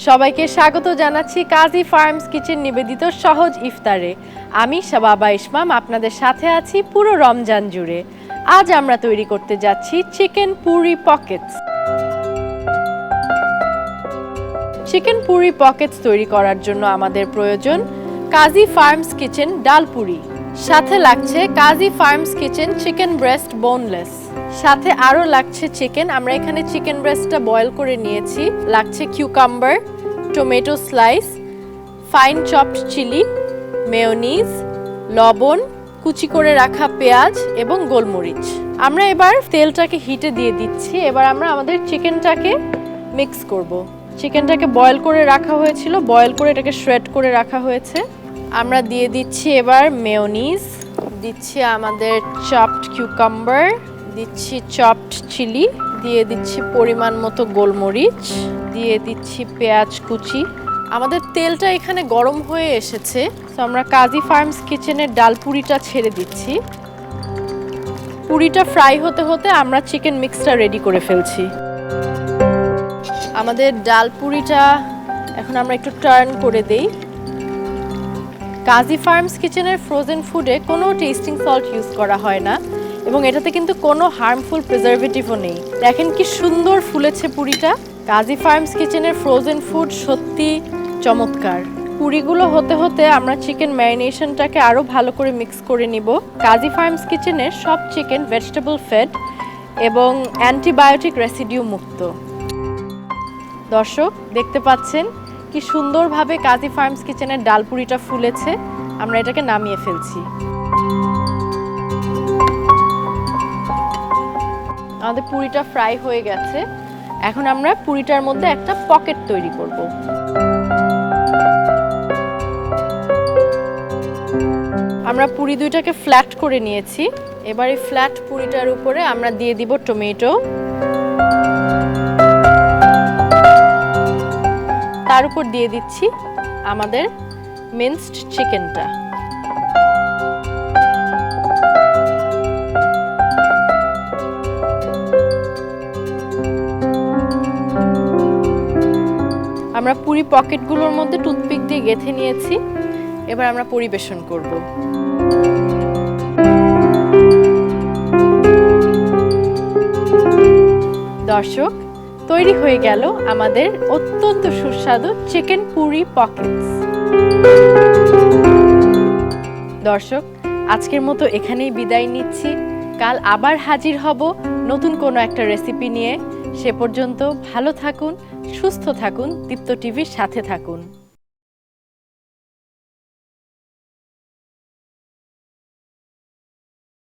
সবাইকে স্বাগত জানাচ্ছি কাজী ফার্মস কিচেন নিবেদিত সহজ ইফতারে। আমি শাবাবা ইসমাম আপনাদের সাথে আছি পুরো রমজান জুড়ে। আজ আমরা তৈরি করতে যাচ্ছি chicken Puri Pockets. Chicken Puri Pockets তৈরি করার জন্য আমাদের প্রয়োজন কাজী ফার্মস কিচেন ডাল পুরি, সাথে লাগছে Kazi Farms Kitchen chicken breast boneless, সাথে আরও লাগছে চিকেন। আমরা এখানে চিকেন ব্রেস্টটা বয়েল করে নিয়েছি। লাগছে cucumber, tomato slice, fine chopped chilli, mayonnaise, লবণ, কুচি করে রাখা পেঁয়াজ এবং গোলমরিচ। আমরা এবার তেলটাকে হিটে দিয়ে দিচ্ছি। এবার আমরা আমাদের চিকেনটাকে মিক্স করব। চিকেনটাকে বয়েল করে রাখা হয়েছিল, বয়েল করে এটাকে শ্রেড করে রাখা হয়েছে। আমরা দিয়ে দিচ্ছি এবার মেয়োনিজ, দিচ্ছি আমাদের চপড কিউকাম্বার, দিচ্ছি চপড চিলি, দিয়ে দিচ্ছি পরিমাণ মতো গোলমরিচ, দিয়ে দিচ্ছি পেঁয়াজ কুচি। আমাদের তেলটা এখানে গরম হয়ে এসেছে, তো আমরা কাজী ফার্মস কিচেনের ডাল পুরিটা ছেড়ে দিচ্ছি। পুরিটা ফ্রাই হতে হতে আমরা চিকেন মিক্সটা রেডি করে ফেলছি। আমাদের ডাল পুরিটা এখন আমরা একটু টার্ন করে দেই। কাজী ফার্মস কিচেনের ফ্রোজেন ফুডে কোনো টেস্টিং সল্ট ইউজ করা হয় না এবং এটাতে কিন্তু কোনো হার্মফুল প্রিজারভেটিভও নেই। দেখেন কি সুন্দর ফুলেছে পুরিটা। কাজী ফার্মস কিচেনের ফ্রোজেন ফুড সত্যি চমৎকার। পুরিগুলো হতে হতে আমরা চিকেন ম্যারিনেশনটাকে আরও ভালো করে মিক্স করে নিব। কাজী ফার্মস কিচেনের সব চিকেন ভেজিটেবল ফেড এবং অ্যান্টিবায়োটিক রেসিডিউ মুক্ত। দর্শক দেখতে পাচ্ছেন কি সুন্দরভাবে কাজী ফার্মস কিচেনের ডাল পুরিটা ফুলেছে। আমরা এটাকে নামিয়ে ফেলছি। আমাদের পুরিটা ফ্রাই হয়ে গেছে। এখন আমরা পুরিটার মধ্যে একটা পকেট তৈরি করব। আমরা পুরি দুইটাকে ফ্ল্যাট করে নিয়েছি। এবার এই ফ্ল্যাট পুরিটার উপরে আমরা দিয়ে দিব টমেটো, তার উপর দিয়ে দিচ্ছি আমাদের মিন্সড চিকেনটা। আমরা পুরি পকেটগুলোর মধ্যে টুথপিক দিয়ে গেঁথে নিয়েছি। এবার আমরা পরিবেশন করব। দর্শক তৈরি হয়ে গেল আমাদের অত্যন্ত সুস্বাদু চিকেন পুরি পকেটস। দর্শক আজকের মতো এখানেই বিদায় নিচ্ছি। কাল আবার হাজির হব নতুন কোনো একটা রেসিপি নিয়ে। সে পর্যন্ত ভালো থাকুন, সুস্থ থাকুন, দীপ্ত টিভির সাথে থাকুন।